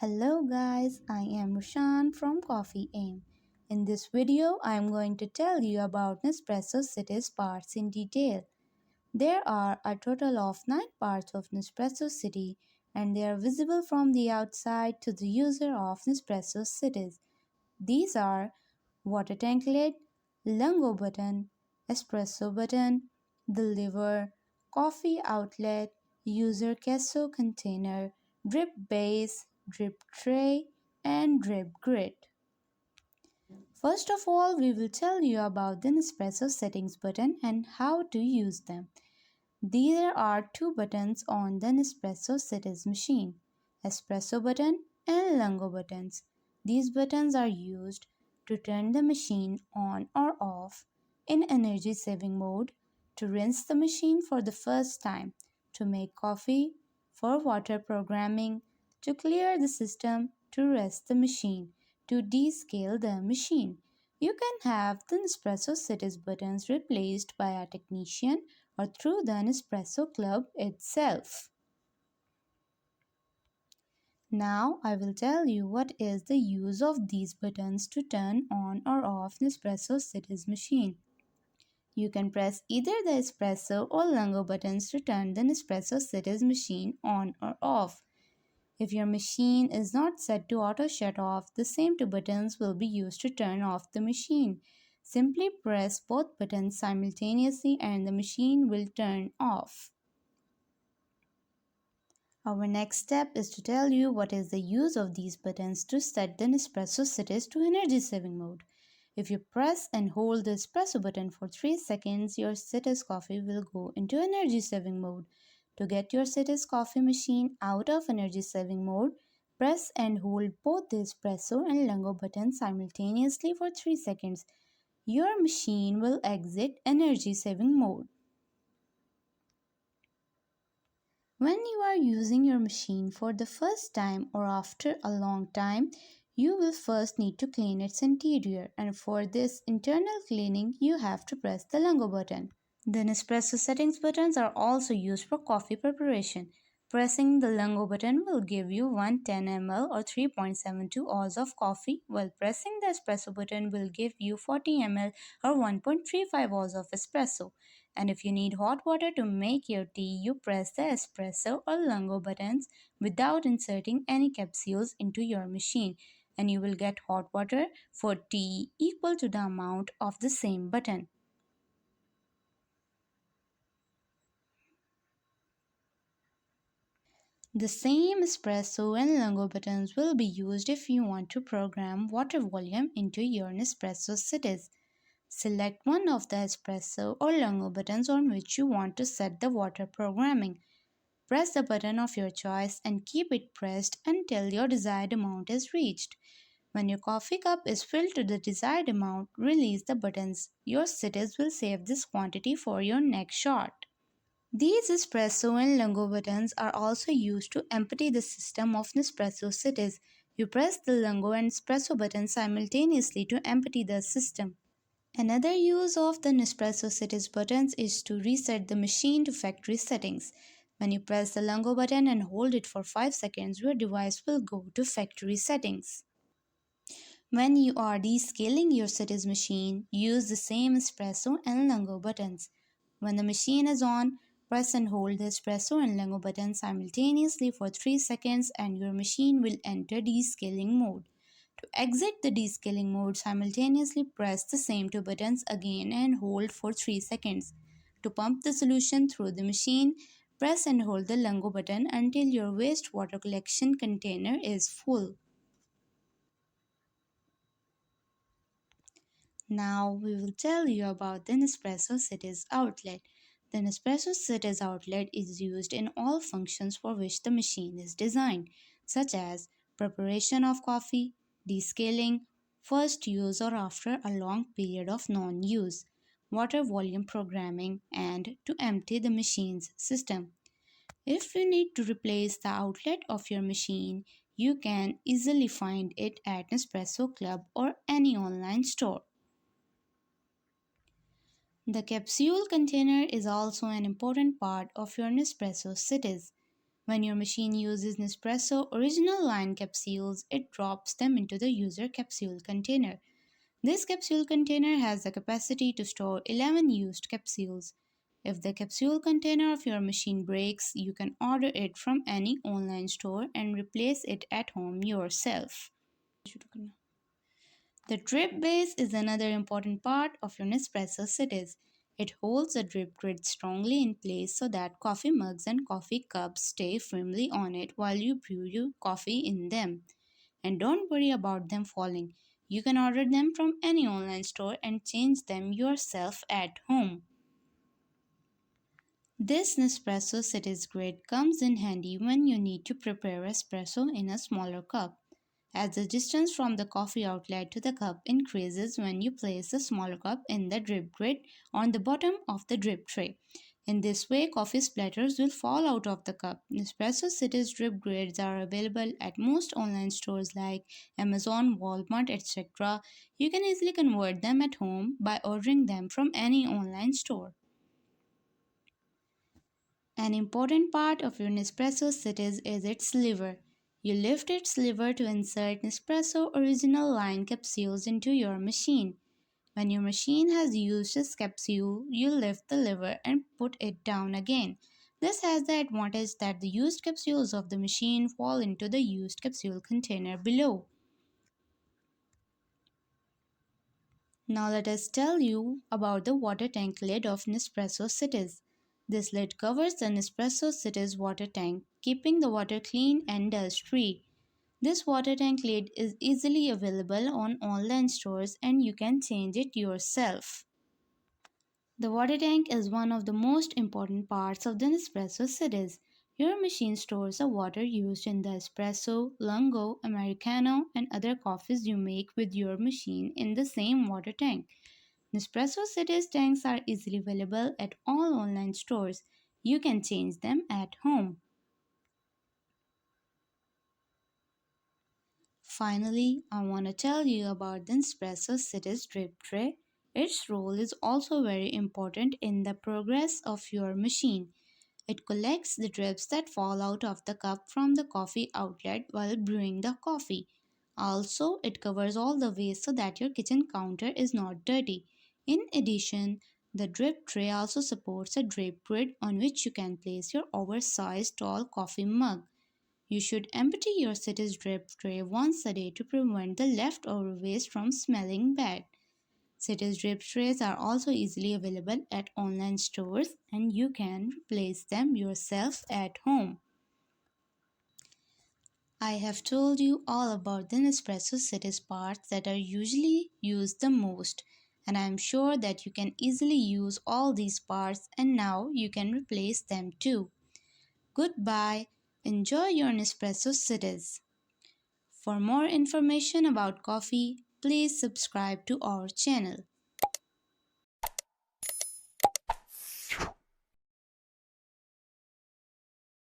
Hello guys, I am Roshan from Coffee Aim. In this video, I am going to tell you about Nespresso Citiz Parts in detail. There are a total of 9 parts of Nespresso City and they are visible from the outside to the user of Nespresso Citiz. These are water tank lid, Lungo Button, Espresso Button, the lever, coffee outlet, user Kehso container, drip base, drip tray, and drip grid. First of all, we will tell you about the Nespresso settings button and how to use them. There are two buttons on the Nespresso Citiz machine, Espresso button and Lungo buttons. These buttons are used to turn the machine on or off in energy saving mode, to rinse the machine for the first time, to make coffee, for water programming, to clear the system, to rest the machine, to descale the machine. You can have the Nespresso Citiz buttons replaced by a technician or through the Nespresso Club itself. Now I will tell you what is the use of these buttons to turn on or off Nespresso Citiz machine. You can press either the Espresso or Lungo buttons to turn the Nespresso Citiz machine on or off. If your machine is not set to auto shut off, the same two buttons will be used to turn off the machine. Simply press both buttons simultaneously and the machine will turn off. Our next step is to tell you what is the use of these buttons to set the Nespresso Citiz to energy saving mode. If you press and hold the Espresso button for 3 seconds, your Citiz coffee will go into energy saving mode. To get your Citiz coffee machine out of energy saving mode, press and hold both the Espresso and Lungo buttons simultaneously for 3 seconds. Your machine will exit energy saving mode. When you are using your machine for the first time or after a long time, you will first need to clean its interior, and for this internal cleaning, you have to press the Lungo button. The Nespresso settings buttons are also used for coffee preparation. Pressing the Lungo button will give you 110 ml or 3.72 oz of coffee, while pressing the Espresso button will give you 40 ml or 1.35 oz of espresso. And if you need hot water to make your tea, you press the Espresso or Lungo buttons without inserting any capsules into your machine, and you will get hot water for tea equal to the amount of the same button. The same Espresso and Lungo buttons will be used if you want to program water volume into your Nespresso Citiz. Select one of the Espresso or Lungo buttons on which you want to set the water programming. Press the button of your choice and keep it pressed until your desired amount is reached. When your coffee cup is filled to the desired amount, release the buttons. Your Citiz will save this quantity for your next shot. These Espresso and Lungo buttons are also used to empty the system of Nespresso Citiz. You press the Lungo and Espresso buttons simultaneously to empty the system. Another use of the Nespresso Citiz buttons is to reset the machine to factory settings. When you press the Lungo button and hold it for 5 seconds, your device will go to factory settings. When you are descaling your Citiz machine, use the same Espresso and Lungo buttons. When the machine is on, press and hold the Espresso and Lungo buttons simultaneously for 3 seconds and your machine will enter descaling mode. To exit the descaling mode, simultaneously press the same two buttons again and hold for 3 seconds. To pump the solution through the machine, press and hold the Lungo button until your wastewater collection container is full. Now we will tell you about the Nespresso Citiz outlet. The Nespresso Citiz outlet is used in all functions for which the machine is designed, such as preparation of coffee, descaling, first use or after a long period of non-use, water volume programming, and to empty the machine's system. If you need to replace the outlet of your machine, you can easily find it at Nespresso Club or any online store. The capsule container is also an important part of your Nespresso Citiz. When your machine uses Nespresso original line capsules, it drops them into the user capsule container. This capsule container has the capacity to store 11 used capsules. If the capsule container of your machine breaks, you can order it from any online store and replace it at home yourself. The drip base is another important part of your Nespresso Cities. It holds the drip grid strongly in place so that coffee mugs and coffee cups stay firmly on it while you brew your coffee in them. And don't worry about them falling. You can order them from any online store and change them yourself at home. This Nespresso Cities grid comes in handy when you need to prepare espresso in a smaller cup, as the distance from the coffee outlet to the cup increases when you place the smaller cup in the drip grid on the bottom of the drip tray. In this way, coffee splatters will fall out of the cup. Nespresso City's drip grids are available at most online stores like Amazon, Walmart, etc. You can easily convert them at home by ordering them from any online store. An important part of your Nespresso Cities is its lever. You lift its lever to insert Nespresso original line capsules into your machine. When your machine has used this capsule, you lift the lever and put it down again. This has the advantage that the used capsules of the machine fall into the used capsule container below. Now let us tell you about the water tank lid of Nespresso Cities. This lid covers the Nespresso Cities water tank, keeping the water clean and dust-free. This water tank lid is easily available on online stores and you can change it yourself. The water tank is one of the most important parts of the Nespresso Cities. Your machine stores the water used in the espresso, lungo, americano, and other coffees you make with your machine in the same water tank. Nespresso Cities tanks are easily available at all online stores. You can change them at home. Finally, I want to tell you about the Nespresso Cities drip tray. Its role is also very important in the progress of your machine. It collects the drips that fall out of the cup from the coffee outlet while brewing the coffee. Also, it covers all the waste so that your kitchen counter is not dirty. In addition, the drip tray also supports a drip grid on which you can place your oversized tall coffee mug. You should empty your city's drip tray once a day to prevent the leftover waste from smelling bad. City's drip trays are also easily available at online stores and you can replace them yourself at home. I have told you all about the Nespresso Citiz parts that are usually used the most, and I am sure that you can easily use all these parts and now you can replace them too. Goodbye. Enjoy your Nespresso Citiz. For more information about coffee, please subscribe to our channel.